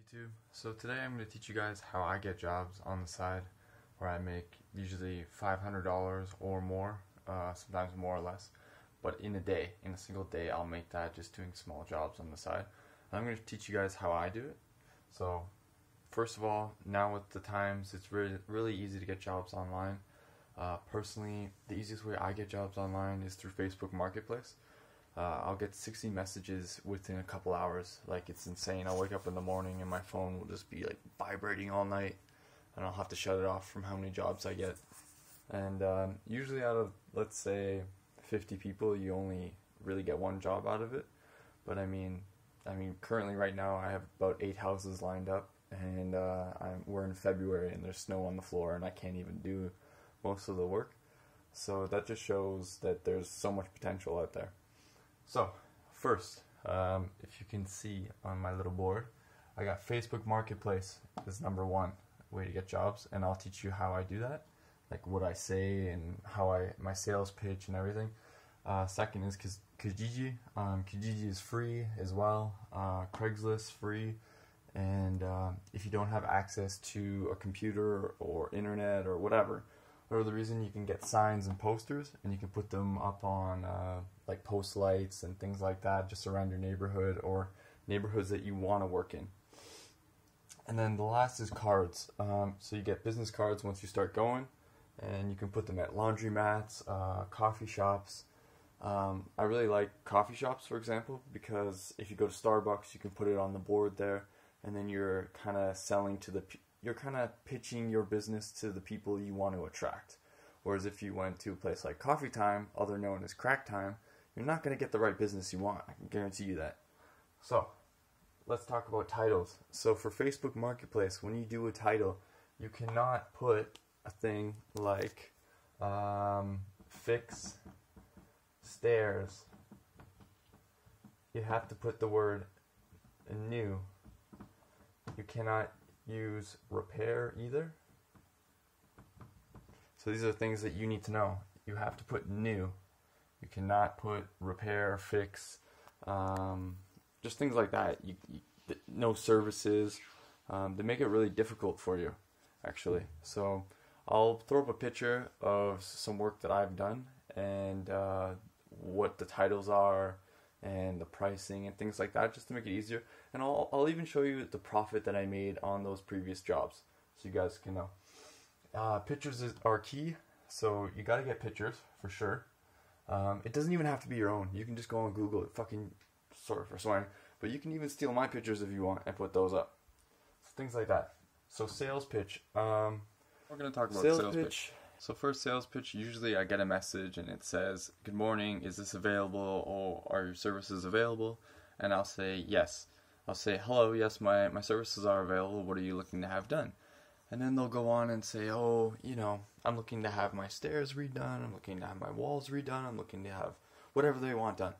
YouTube. So today I'm going to teach you guys how I get jobs on the side where I make usually $500 or more, sometimes more or less. But in a single day, I'll make that just doing small jobs on the side. And I'm going to teach you guys how I do it. So first of all, now with the times, it's really easy to get jobs online. Personally, the easiest way I get jobs online is through Facebook Marketplace. I'll get 60 messages within a couple hours. Like, it's insane. I'll wake up in the morning and my phone will just be like vibrating all night, and I'll have to shut it off from how many jobs I get. And usually out of, let's say, 50 people, you only really get one job out of it. But I mean currently right now I have about 8 houses lined up, and we're in February and there's snow on the floor and I can't even do most of the work. So that just shows that there's so much potential out there. So first, if you can see on my little board, I got Facebook Marketplace is #1 way to get jobs, and I'll teach you how I do that, like what I say and how my sales pitch and everything. Second is Kijiji. Kijiji is free as well. Craigslist free, and if you don't have access to a computer or internet or whatever the reason, you can get signs and posters, and you can put them up on like post lights and things like that just around your neighborhood or neighborhoods that you want to work in. And then the last is cards. So you get business cards once you start going, and you can put them at laundromats, coffee shops. I really like coffee shops, for example, because if you go to Starbucks, you can put it on the board there, and then you're kind of you're kind of pitching your business to the people you want to attract. Whereas if you went to a place like Coffee Time, other known as Crack Time, you're not going to get the right business you want. I can guarantee you that. So let's talk about titles. So for Facebook Marketplace, when you do a title, you cannot put a thing like fix stairs. You have to put the word new. You cannot use repair either. So these are things that you need to know. You have to put new. You cannot put repair, fix, just things like that. No services. They make it really difficult for you, actually. So I'll throw up a picture of some work that I've done and what the titles are and the pricing and things like that, just to make it easier. And I'll even show you the profit that I made on those previous jobs, so you guys can know. Pictures are key, so you gotta get pictures for sure. It doesn't even have to be your own. You can just go on Google. Sorry for swearing, but you can even steal my pictures if you want and put those up. So things like that. So sales pitch. We're gonna talk about sales pitch. So first, sales pitch, usually I get a message and it says, "Good morning, is this available, or are your services available?" And I'll say yes. I'll say, "Hello, yes, my services are available. What are you looking to have done?" And then they'll go on and say, "Oh, I'm looking to have my stairs redone, I'm looking to have my walls redone, I'm looking to have whatever they want done."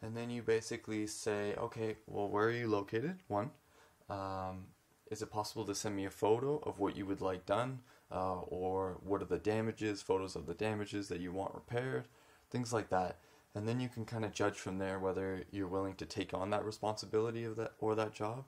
And then you basically say, "Okay, well, where are you located? One, is it possible to send me a photo of what you would like done? Or what are the damages, photos of the damages that you want repaired," things like that. And then you can kind of judge from there whether you're willing to take on that responsibility of that job,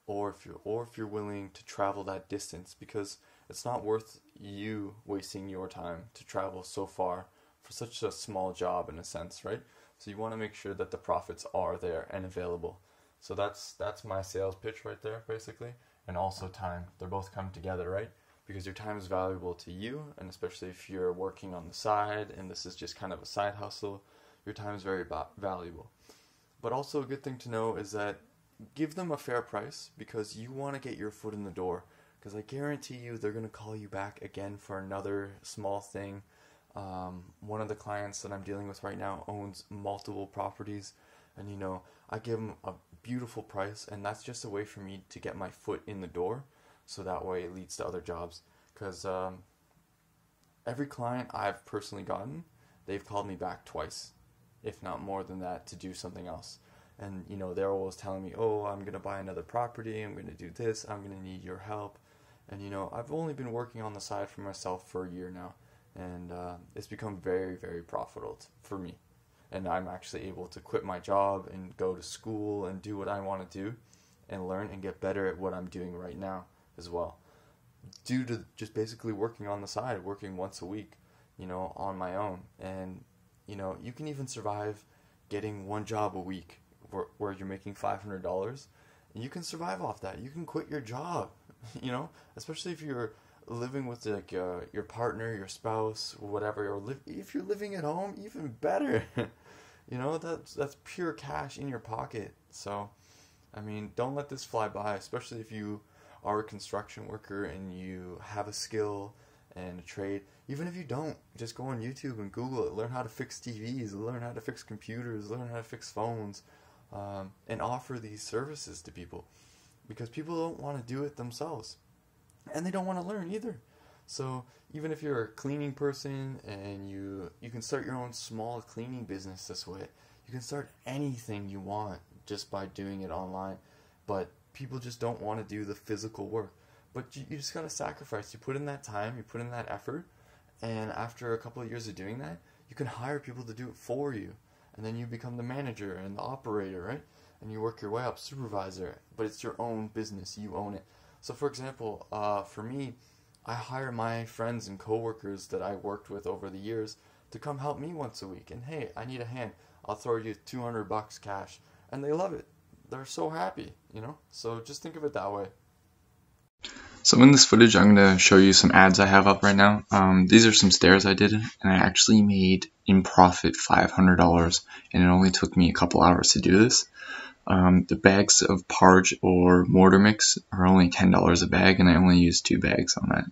or if you're willing to travel that distance, because it's not worth you wasting your time to travel so far for such a small job, in a sense, right? So you want to make sure that the profits are there and available. So that's my sales pitch right there, basically. And also time. They're both come together, right? Because your time is valuable to you, and especially if you're working on the side and this is just kind of a side hustle, your time is very valuable. But also a good thing to know is that give them a fair price, because you want to get your foot in the door, because I guarantee you they're going to call you back again for another small thing. One of the clients that I'm dealing with right now owns multiple properties, and I give him a beautiful price, and that's just a way for me to get my foot in the door. So that way it leads to other jobs. Because every client I've personally gotten, they've called me back twice, if not more than that, to do something else. And they're always telling me, "Oh, I'm going to buy another property, I'm going to do this, I'm going to need your help." And I've only been working on the side for myself for a year now, and it's become very, very profitable for me. And I'm actually able to quit my job and go to school and do what I want to do, and learn and get better at what I'm doing right now as well, due to just basically working on the side, working once a week, on my own. And you can even survive getting one job a week where you're making $500, and you can survive off that. You can quit your job, especially if you're living with like your partner, your spouse, whatever, or if you're living at home, even better. That's pure cash in your pocket. So, I mean, don't let this fly by, especially if you are a construction worker and you have a skill and a trade. Even if you don't, just go on YouTube and Google it. Learn how to fix TVs, learn how to fix computers, learn how to fix phones, and offer these services to people, because people don't want to do it themselves, and they don't want to learn either. So even if you're a cleaning person and you can start your own small cleaning business this way, you can start anything you want just by doing it online. But people just don't want to do the physical work. But you just got to sacrifice. You put in that time, you put in that effort, and after a couple of years of doing that, you can hire people to do it for you. And then you become the manager and the operator, right? And you work your way up, supervisor, but it's your own business, you own it. So for example, for me, I hire my friends and coworkers that I worked with over the years to come help me once a week. And hey, I need a hand. I'll throw you $200 cash. And they love it. They're so happy, So just think of it that way. So in this footage, I'm going to show you some ads I have up right now. These are some stairs I did, and I actually made in profit $500, and it only took me a couple hours to do this. The bags of Parge or mortar mix are only $10 a bag, and I only used 2 bags on that.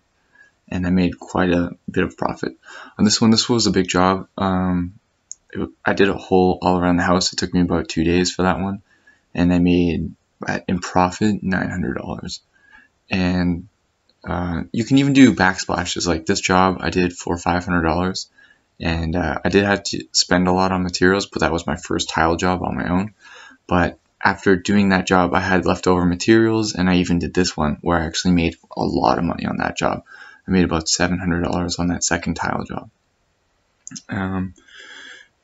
And I made quite a bit of profit. On this one, this was a big job. I did a hole all around the house. It took me about 2 days for that one. And I made, in profit, $900. And you can even do backsplashes. Like this job I did for $500. And I did have to spend a lot on materials, but that was my first tile job on my own. But after doing that job, I had leftover materials, and I even did this one where I actually made a lot of money on that job. I made about $700 on that second tile job.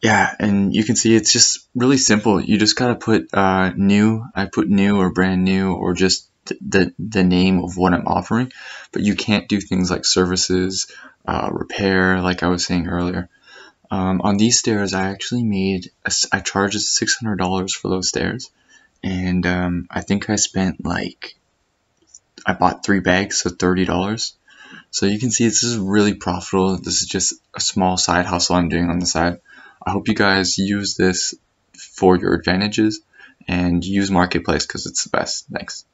Yeah, and you can see it's just really simple. You just gotta put new. I put new or brand new or just the name of what I'm offering. But you can't do things like services, repair, like I was saying earlier. On these stairs, I actually I charged $600 for those stairs, and I think I spent I bought 3 bags, so $30. So you can see this is really profitable. This is just a small side hustle I'm doing on the side. I hope you guys use this for your advantages and use Marketplace because it's the best. Thanks.